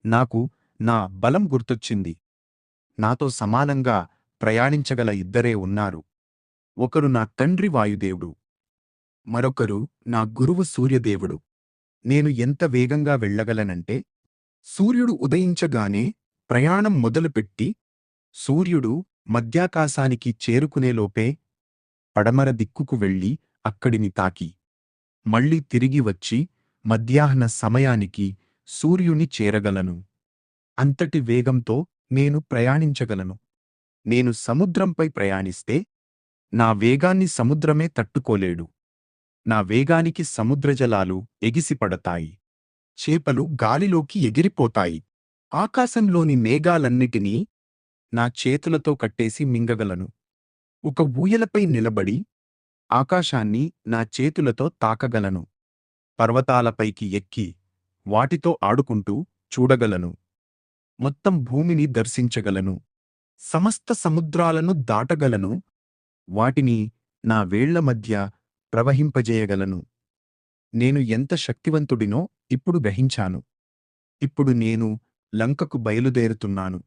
నాకు నా బలం గుర్తొచ్చింది. నాతో సమానంగా ప్రయాణించగల ఇద్దరే ఉన్నారు. ఒకరు నా తండ్రి వాయుదేవుడు, మరొకరు నా గురువు సూర్యదేవుడు. నేను ఎంత వేగంగా వెళ్ళగలనంటే, సూర్యుడు ఉదయించగానే ప్రయాణం మొదలుపెట్టి, సూర్యుడు మధ్యాకాశానికి చేరుకునేలోపే పడమర దిక్కుకు వెళ్ళి అక్కడిని తాకి, మళ్ళీ తిరిగి వచ్చి మధ్యాహ్న సమయానికి సూర్యుని చేరగలను. అంతటి వేగంతో నేను ప్రయాణించగలను. నేను సముద్రంపై ప్రయాణిస్తే నా వేగాన్ని సముద్రమే తట్టుకోలేడు. నా వేగానికి సముద్రజలాలు ఎగిసిపడతాయి. చేపలు గాలిలోకి ఎగిరిపోతాయి. ఆకాశంలోని మేఘాలన్నిటినీ నా చేతులతో కట్టేసి మింగగలను. ఒక ఊయలపై నిలబడి ఆకాశాన్ని నా చేతులతో తాకగలను. పర్వతాలపైకి ఎక్కి వాటితో ఆడుకుంటూ చూడగలను. మొత్తం భూమిని దర్శించగలను. సమస్త సముద్రాలను దాటగలను. వాటిని నా వేళ్ల మధ్య ప్రవహింపజేయగలను. నేను ఎంత శక్తివంతుడినో ఇప్పుడు గ్రహించాను. ఇప్పుడు నేను లంకకు బయలుదేరుతున్నాను.